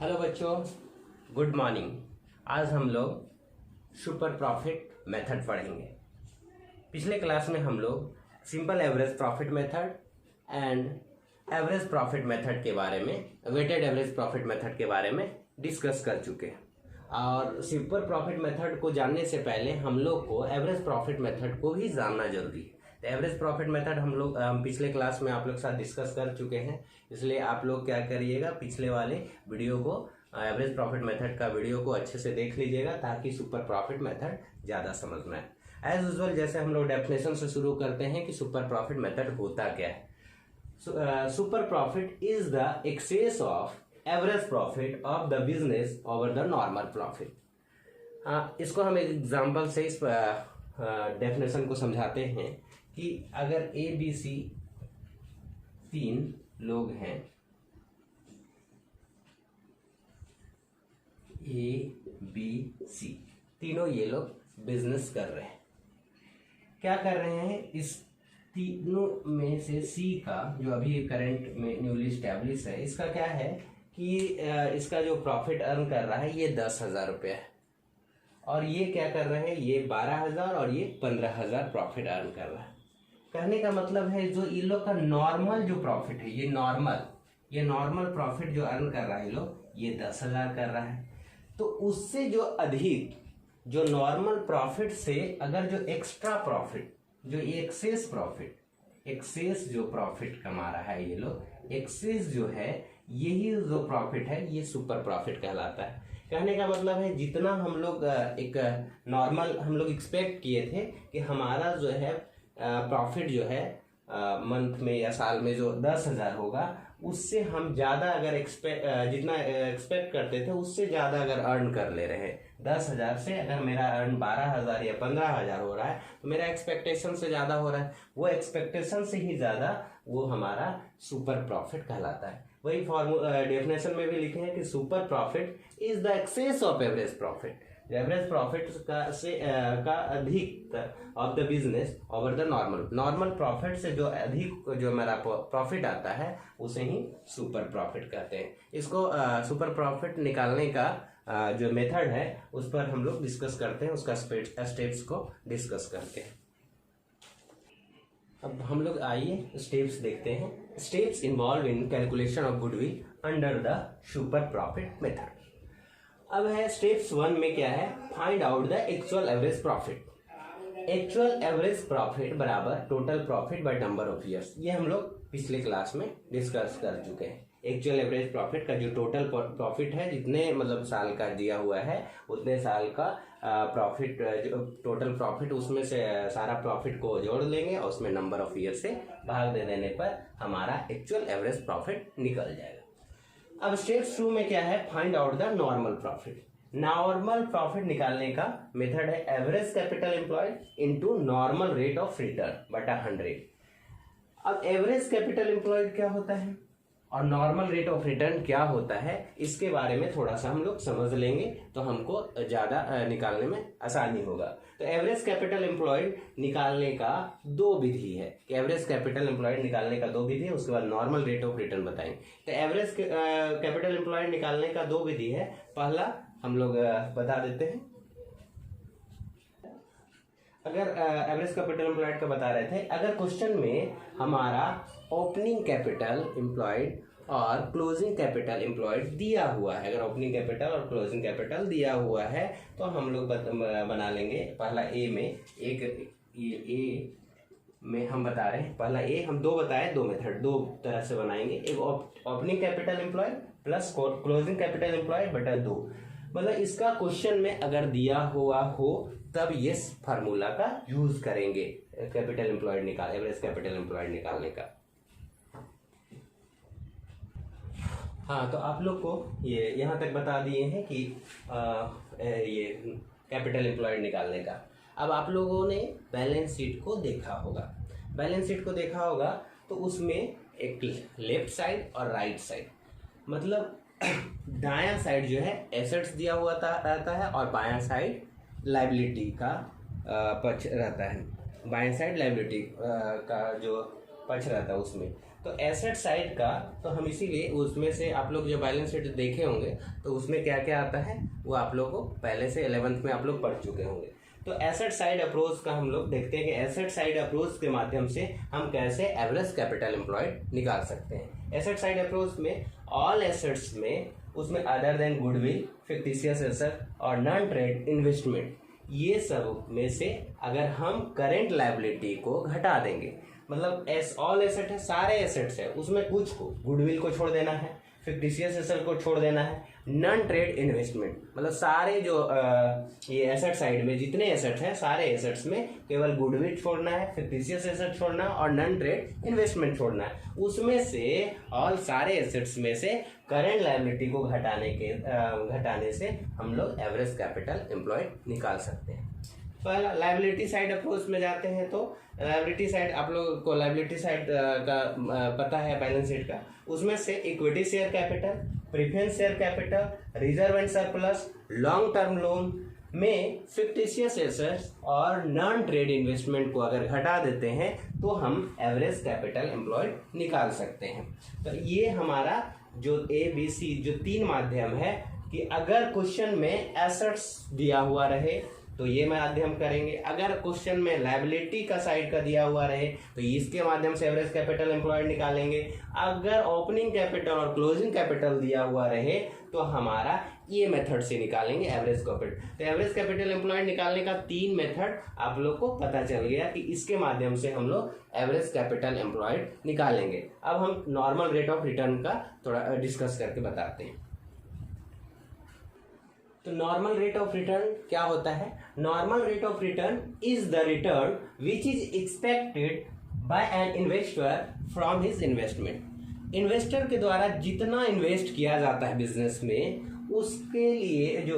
Hello बच्चों, good morning. आज हम लोग सुपर प्रॉफिट मेथड पढ़ेंगे। पिछले क्लास में हम लोग simple average profit method and average profit method के बारे में, वेटेड एवरेज प्रॉफिट मेथड के बारे में डिस्कस कर चुके हैं। और सुपर प्रॉफिट मेथड को जानने से पहले हम लोग को एवरेज प्रॉफिट मेथड को भी जानना जरूरी है। तो एवरेज प्रॉफिट मेथड हम लोग पिछले क्लास में आप लोग के साथ डिस्कस कर चुके हैं, इसलिए आप लोग क्या करिएगा, पिछले वाले वीडियो को, एवरेज प्रॉफिट मेथड का वीडियो को अच्छे से देख लीजिएगा ताकि सुपर प्रॉफिट मेथड ज़्यादा समझ में आए। एज यूजुअल जैसे हम लोग डेफिनेशन से शुरू करते हैं कि सुपर प्रॉफिट मेथड होता क्या है। Super profit is the excess of average profit of the business over the normal profit. इसको हम एक एग्जांपल से इस डेफिनेशन को समझाते हैं कि अगर ए बी सी तीन लोग हैं, ए बी सी तीनों ये लोग बिजनेस कर रहे हैं। क्या कर रहे हैं, इस तीनों में से सी का जो अभी करंट में न्यूली स्टैब्लिश है, इसका क्या है कि इसका जो प्रॉफिट अर्न कर रहा है ये 10,000 रुपया है, और ये क्या कर रहे हैं, ये 12,000 और ये 15,000 प्रॉफिट अर्न कर रहा है। कहने का मतलब है जो इन लोग का नॉर्मल जो प्रॉफिट है, ये नॉर्मल प्रॉफिट जो अर्न कर रहा है ये लोग, ये 10,000 कर रहा है। तो उससे जो अधिक, जो नॉर्मल प्रॉफिट से अगर जो एक्स्ट्रा प्रॉफिट, जो एक्सेस जो प्रॉफिट कमा रहा है ये लोग, एक्सेस जो है यही जो प्रॉफिट है ये सुपर प्रॉफिट कहलाता है। कहने का मतलब है जितना हम लोग एक नॉर्मल हम लोग एक्सपेक्ट किए थे कि हमारा जो है प्रॉफिट जो है मंथ में या साल में जो 10,000 होगा, उससे हम ज़्यादा अगर जितना एक्सपेक्ट करते थे उससे ज़्यादा अगर अर्न कर ले रहे हैं, 10,000 से अगर मेरा अर्न 12,000 या 15,000 हो रहा है तो मेरा एक्सपेक्टेशन से ज़्यादा हो रहा है, वो एक्सपेक्टेशन से ही ज़्यादा वो हमारा सुपर प्रॉफिट कहलाता है। वही फॉर्मूला डेफिनेशन में भी लिखे हैं कि super profit is the excess of average profit, average profit का अधिक of the business over the normal profit से जो अधिक जो मेरा प्रॉफिट आता है उसे ही सुपर प्रॉफिट कहते हैं। इसको सुपर प्रॉफिट निकालने का जो मेथड है उस पर हम लोग डिस्कस करते हैं, उसका स्टेप्स को डिस्कस करते हैं। अब हम लोग आइए स्टेप्स देखते हैं। Steps involve in calculation of goodwill under the super profit method. अब है स्टेप्स 1 में क्या है, find out the actual average profit. Actual average profit बराबर total profit by number of years, ये हम लोग पिछले क्लास में डिस्कस कर चुके हैं। एक्चुअल एवरेज प्रॉफिट का जो टोटल प्रॉफिट है, जितने मतलब साल का दिया हुआ है उतने साल का प्रॉफिट, जो टोटल प्रॉफिट, उसमें से सारा प्रॉफिट को जोड़ लेंगे और उसमें नंबर ऑफ ईयर से भाग दे देने पर हमारा एक्चुअल एवरेज प्रॉफिट निकल जाएगा। अब स्टेप 2 में क्या है, find out the normal profit. Normal profit निकालने का मेथड है average capital employed into normal rate of return बटा 100। अब एवरेज कैपिटल एम्प्लॉयड क्या होता है और नॉर्मल रेट ऑफ रिटर्न क्या होता है, इसके बारे में थोड़ा सा हम लोग समझ लेंगे तो हमको ज्यादा निकालने में आसानी होगा। तो एवरेज कैपिटल एम्प्लॉयड निकालने का दो विधि है, कि एवरेज कैपिटल एम्प्लॉयड निकालने का दो विधि है, उसके बाद नॉर्मल रेट ऑफ रिटर्न बताएंगे। तो एवरेज कैपिटल एम्प्लॉयड निकालने का दो विधि है। पहला हम लोग बता देते हैं, अगर एवरेज कैपिटल एम्प्लॉयड का बता रहे थे, अगर क्वेश्चन में हमारा ओपनिंग कैपिटल एम्प्लॉयड और क्लोजिंग कैपिटल एम्प्लॉयड दिया हुआ है, अगर ओपनिंग कैपिटल और क्लोजिंग कैपिटल दिया हुआ है तो हम लोग बना लेंगे। पहला ए में हम बता रहे हैं, पहला ए हम दो बताए, दो मेथड दो तरह से बनाएंगे। एक opening capital employed plus closing capital employed बटा 2, मतलब इसका क्वेश्चन में अगर दिया हुआ हो तब ये फार्मूला का यूज करेंगे capital employed average capital employed निकालने का। हाँ, तो आप लोग को ये यहाँ तक बता दिए हैं कि ये कैपिटल एम्प्लॉयड निकालने का। अब आप लोगों ने बैलेंस शीट को देखा होगा, तो उसमें एक लेफ्ट साइड और राइट साइड, मतलब दायां साइड जो है एसेट्स दिया हुआ रहता है और बायां साइड लायबिलिटी का पक्ष रहता है। बाएं साइड लायबिलिटी का जो पक्ष रहता है उसमें तो एसेट साइड का तो हम इसीलिए उसमें से आप लोग जो बैलेंस शीट देखे होंगे तो उसमें क्या क्या आता है वो आप लोग को पहले से 11th में आप लोग पढ़ चुके होंगे। तो एसेट साइड अप्रोच का हम लोग देखते हैं कि एसेट साइड अप्रोच के माध्यम से हम कैसे एवरेज कैपिटल एम्प्लॉयड निकाल सकते हैं। एसेट साइड अप्रोच में ऑल एसेट्स में उसमें other than goodwill, fictitious asset और नॉन ट्रेड इन्वेस्टमेंट, ये सब में से अगर हम करेंट लायबिलिटी को घटा देंगे, मतलब ऑल एसेट है, सारे एसेट्स है, उसमें कुछ को गुडविल को छोड़ देना है, फिक्टिशियस एसेट को छोड़ देना है, नॉन ट्रेड इन्वेस्टमेंट मतलब सारे जो ये एसेट साइड में जितने एसेट हैं सारे एसेट्स में केवल गुडविल छोड़ना है, फिक्टिशियस एसेट छोड़ना है और नॉन ट्रेड इन्वेस्टमेंट छोड़ना है। उसमें से ऑल सारे एसेट्स में से करेंट लायबिलिटी को घटाने से हम लोग एवरेज कैपिटल एम्प्लॉयड निकाल सकते हैं। पहला लायबिलिटी साइड अप्रोच में जाते हैं तो लायबिलिटी साइड आप लोगों को लायबिलिटी साइड का पता है बैलेंस शीट का, उसमें से equity share capital, preference share capital, reserve and surplus, long term loan में फिक्टिशियस एसेट्स और नॉन ट्रेड इन्वेस्टमेंट को अगर घटा देते हैं तो हम एवरेज कैपिटल एम्प्लॉयड निकाल सकते हैं। तो ये हमारा जो ABC जो 3 माध्यम है कि अगर क्वेश्चन में एसेट्स दिया हुआ रहे तो ये माध्यम करेंगे, अगर क्वेश्चन में लायबिलिटी का साइड का दिया हुआ रहे तो इसके माध्यम से एवरेज कैपिटल एम्प्लॉयड निकालेंगे, अगर ओपनिंग कैपिटल और क्लोजिंग कैपिटल दिया हुआ रहे तो हमारा ये मेथड से निकालेंगे एवरेज कैपिटल। तो एवरेज कैपिटल एम्प्लॉयड निकालने का 3 मेथड आप लोग को पता चल गया कि इसके माध्यम से हम लोग एवरेज कैपिटल एम्प्लॉयड निकालेंगे। अब हम नॉर्मल रेट ऑफ रिटर्न का थोड़ा डिस्कस करके बताते हैं। तो नॉर्मल रेट ऑफ रिटर्न क्या होता है? Normal rate of return is the return which is expected bye an investor from his investment. Investor के द्वारा जितना इन्वेस्ट किया जाता है बिजनेस में उसके लिए जो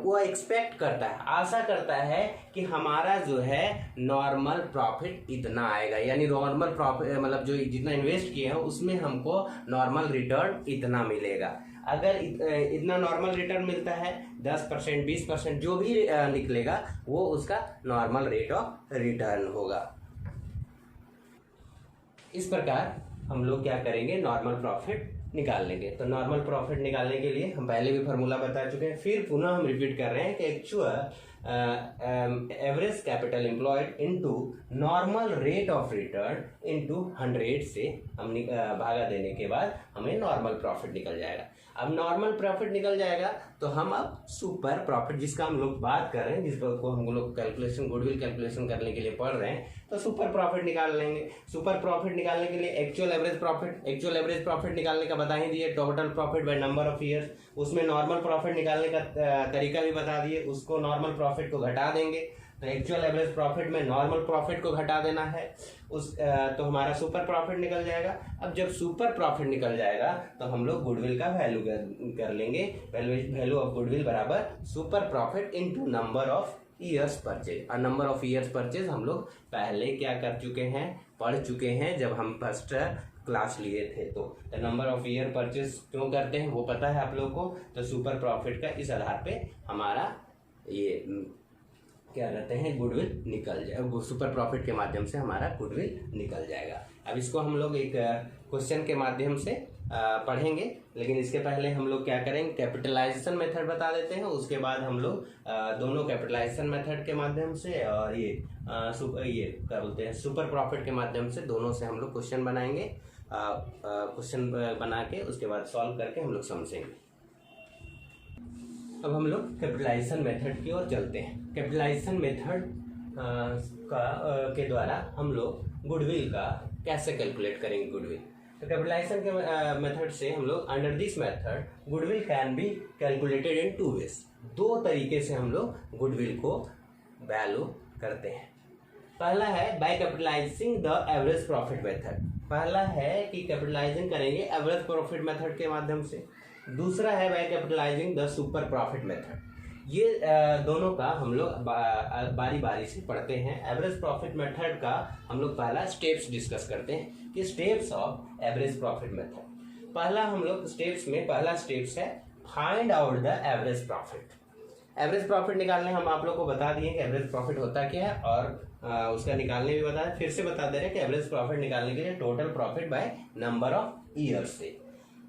वो एक्सपेक्ट करता है, आशा करता है कि हमारा जो है नॉर्मल प्रॉफिट इतना आएगा, यानी नॉर्मल प्रॉफिट मतलब जो जितना इन्वेस्ट किए हैं उसमें हमको नॉर्मल रिटर्न इतना मिलेगा। अगर इतना नॉर्मल रिटर्न मिलता है 10%, 20% जो भी निकलेगा वो उसका नॉर्मल रेट ऑफ रिटर्न होगा। इस प्रकार हम लोग क्या करेंगे, नॉर्मल प्रॉफिट निकाल लेंगे। तो नॉर्मल प्रॉफिट निकालने के लिए हम पहले भी फार्मूला बता चुके हैं, फिर पुनः हम रिपीट कर रहे हैं कि actual average capital employed into normal rate of return into 100 से हम भागा देने के बाद हमें नॉर्मल प्रॉफिट निकल जाएगा। अब नॉर्मल प्रॉफिट निकल जाएगा तो हम अब सुपर प्रॉफिट जिसका हम लोग बात कर रहे हैं, जिसको हम लोग कैलकुलेशन गुडविल कैलकुलेशन करने के लिए पढ़ रहे हैं, तो सुपर प्रॉफिट निकाल लेंगे। सुपर प्रॉफिट निकालने के लिए एक्चुअल एवरेज प्रॉफिट निकालने का बता ही दिए, total profit by number of years. उसमें नॉर्मल प्रॉफिट निकालने का तरीका भी बता दिए, उसको नॉर्मल प्रॉफिट को घटा देंगे। तो एक्चुअल एवरेज प्रॉफिट में नॉर्मल प्रॉफिट को घटा देना है तो हमारा सुपर प्रॉफिट निकल जाएगा। अब जब सुपर प्रॉफिट निकल जाएगा तो हम लोग गुडविल का वैल्यू कर लेंगे, वैल्यू ऑफ गुडविल बराबर super profit into number of years purchase. और नंबर ऑफ ईयर्स परचेज हम लोग पहले क्या कर चुके हैं, पढ़ चुके हैं जब हम फर्स्ट क्लास लिए थे। तो नंबर ऑफ ईयर परचेज क्यों करते हैं वो पता है आप लोग को। तो सुपर प्रॉफिट का इस आधार पे हमारा ये क्या कहते हैं गुडविल निकल जाएगा, सुपर प्रॉफिट के माध्यम से हमारा गुडविल निकल जाएगा। अब इसको हम लोग एक क्वेश्चन के माध्यम से पढ़ेंगे, लेकिन इसके पहले हम लोग क्या करेंगे, कैपिटलाइजेशन मेथड बता देते हैं। उसके बाद हम लोग दोनों कैपिटलाइजेशन मेथड के माध्यम से और ये क्या बोलते हैं सुपर प्रॉफिट के माध्यम से, दोनों से हम लोग क्वेश्चन बनाएंगे। क्वेश्चन बना के उसके बाद सॉल्व करके हम लोग समझेंगे। अब हम लोग कैपिटलाइजेशन मेथड की ओर चलते हैं। कैपिटलाइजेशन मेथड के द्वारा हम लोग गुडविल का कैसे कैलकुलेट करेंगे गुडविल। तो कैपिटलाइजेशन के मेथड से हम लोग under this method goodwill can be calculated in 2 ways. 2 तरीके से हम लोग गुडविल को वैल्यू करते हैं। पहला है by capitalising the average profit method. पहला है कि कैपिटलाइजिंग करेंगे एवरेज प्रॉफिट मेथड के माध्यम से। दूसरा है by capitalising the super profit method. ये दोनों का हम लोग बारी बारी से पढ़ते हैं। एवरेज प्रॉफिट मेथड का हम लोग पहला स्टेप्स डिस्कस करते हैं कि steps of average profit method. पहला हम लोग स्टेप्स में पहला स्टेप्स है find out the average profit. Average profit निकालने हम आप लोग को बता दिए कि एवरेज प्रॉफिट होता क्या है, और उसका निकालने भी बता, फिर से बता दे रहे हैं कि एवरेज प्रॉफिट निकालने के लिए total profit by number of years से।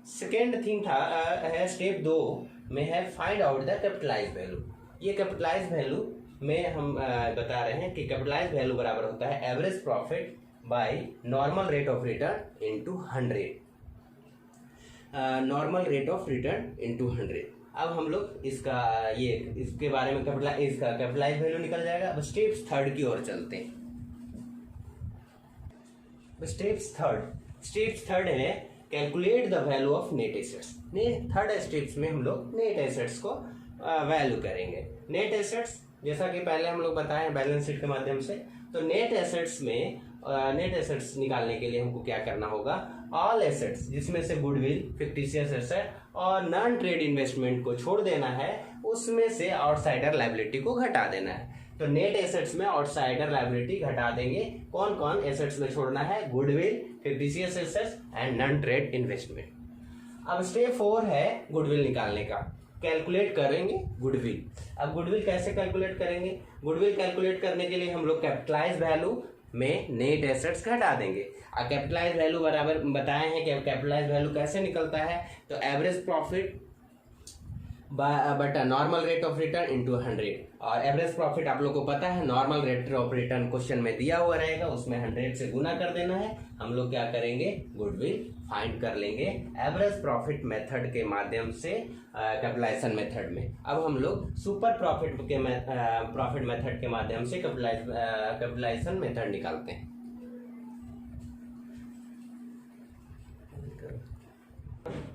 सेकेंड थिंग था है स्टेप 2 में है find out the capitalise value. ये कैपिटलाइज वैल्यू में हम बता रहे हैं कि कैपिटलाइज वैल्यू बराबर होता है average profit by normal rate of return into 100। Normal rate of return into 100। अब हम लोग इसके बारे में इसका कैपिटलाइज वैल्यू निकल जाएगा। अब स्टेप्स थर्ड की ओर चलते हैं। स्टेप्स थर्ड है calculate the value of net assets. Third steps में हम लोग नेट एसेट्स को वैल्यू करेंगे। नेट एसेट्स जैसा कि पहले हम लोग बताए बैलेंस शीट के माध्यम से, तो नेट एसेट्स निकालने के लिए हमको क्या करना होगा, ऑल एसेट्स जिसमें से गुडविल, फिक्टिशियस एसेट और नॉन ट्रेड इन्वेस्टमेंट को छोड़ देना है, उसमें से आउटसाइडर लायबिलिटी को घटा देना है। तो नेट एसेट्स में आउटसाइडर लायबिलिटी घटा देंगे। कौन कौन एसेट्स में छोड़ना है, goodwill, fictitious assets and non trade investment. अब स्टेप 4 है गुडविल निकालने का। कैलकुलेट करेंगे गुडविल। अब गुडविल कैसे कैलकुलेट करेंगे, गुडविल कैलकुलेट करने के लिए हम लोग कैपिटलाइज वैल्यू में नेट एसेट्स घटा देंगे। और कैपिटलाइज वैल्यू बराबर बताए हैं कि कैपिटलाइज वैल्यू कैसे निकलता है, तो average profit but normal rate of return into 100। और एवरेज प्रॉफिट आप लोग को पता है normal rate of return question में दिया हुआ रहेगा, उसमें 100 से गुना कर देना है। हम लोग क्या करेंगे, गुडविल फाइंड कर लेंगे एवरेज प्रॉफिट मेथड के माध्यम से कैपिटलाइजेशन मेथड में। अब हम लोग सुपर प्रॉफिट मेथड के माध्यम से कैपिटलाइजेशन मेथड निकालते हैं।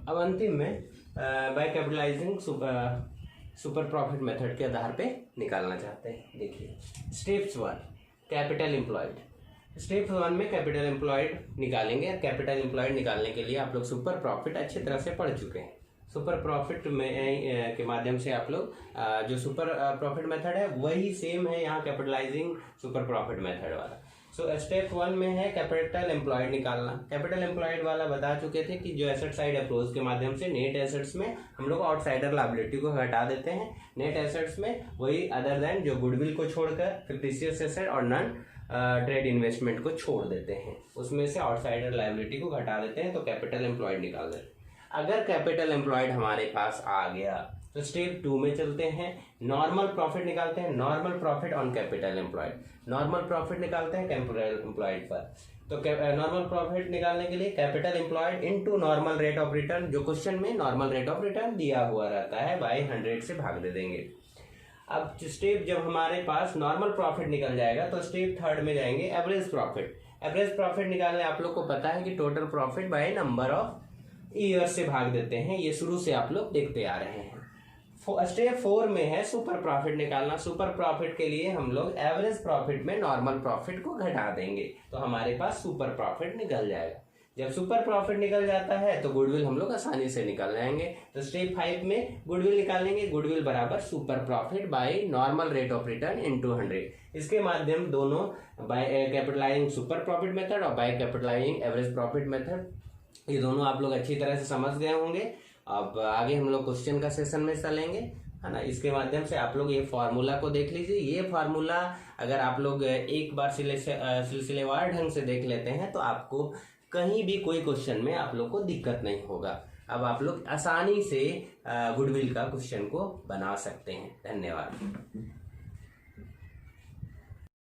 अब अंतिम में by capitalising super profit method के आधार पे निकालना चाहते हैं। देखिए स्टेप्स 1 कैपिटल एम्प्लॉयड। स्टेप 1 में कैपिटल एम्प्लॉयड निकालेंगे। कैपिटल एम्प्लॉयड निकालने के लिए आप लोग सुपर प्रॉफिट अच्छी तरह से पढ़ चुके हैं। सुपर प्रॉफिट में के माध्यम से आप लोग जो सुपर प्रॉफिट मेथड है वही सेम है यहाँ कैपिटलाइजिंग सुपर प्रॉफिट मेथड वाला। सो स्टेप 1 में है कैपिटल एम्प्लॉयड निकालना। कैपिटल एम्प्लॉयड वाला बता चुके थे कि जो एसेट साइड अप्रोच के माध्यम से नेट एसेट्स में हम लोग आउटसाइडर लायबिलिटी को हटा देते हैं। नेट एसेट्स में वही अदर देन जो गुडविल को छोड़कर फिक्टिशियस एसेट और नॉन ट्रेड इन्वेस्टमेंट को छोड़ देते हैं, उसमें से आउटसाइडर लायबिलिटी को घटा देते हैं, तो कैपिटल एम्प्लॉयड निकाल देते हैं। अगर कैपिटल एम्प्लॉयड हमारे पास आ गया तो स्टेप 2 में चलते हैं, नॉर्मल प्रॉफिट निकालते हैं। Normal profit on capital employed, normal profit निकालते हैं कैपिटल एम्प्लॉयड पर। तो नॉर्मल प्रॉफिट निकालने के लिए capital employed into normal rate of return, जो क्वेश्चन में नॉर्मल रेट ऑफ रिटर्न दिया हुआ रहता है, बाय 100 से भाग दे देंगे। अब स्टेप जब हमारे पास नॉर्मल प्रॉफिट निकल जाएगा तो स्टेप 3 में जाएंगे एवरेज प्रॉफिट। एवरेज प्रॉफिट निकालने आप लोग को पता है कि total profit by number of year से भाग देते हैं, ये शुरू से आप लोग देखते आ रहे हैं। स्टेप 4 में है सुपर प्रॉफिट निकालना। सुपर प्रॉफिट के लिए हम लोग एवरेज प्रॉफिट में नॉर्मल प्रॉफिट को घटा देंगे, तो हमारे पास सुपर प्रॉफिट निकल जाएगा। जब सुपर प्रॉफिट निकल जाता है तो गुडविल हम लोग आसानी से निकाल जाएंगे। तो स्टेप 5 में गुडविल निकालेंगे। गुडविल बराबर super profit by normal rate of return into 100। इसके माध्यम दोनों by capitalising super profit method और by capitalising average profit method, ये दोनों आप लोग अच्छी तरह से समझ गए होंगे। अब आगे हम लोग क्वेश्चन का सेशन में चलेंगे, है ना। इसके माध्यम से आप लोग ये फार्मूला को देख लीजिए। ये फार्मूला अगर आप लोग एक बार सिलसिलेवार ढंग से देख लेते हैं तो आपको कहीं भी कोई क्वेश्चन में आप लोग को दिक्कत नहीं होगा। अब आप लोग आसानी से गुडविल का क्वेश्चन को बना सकते हैं। धन्यवाद।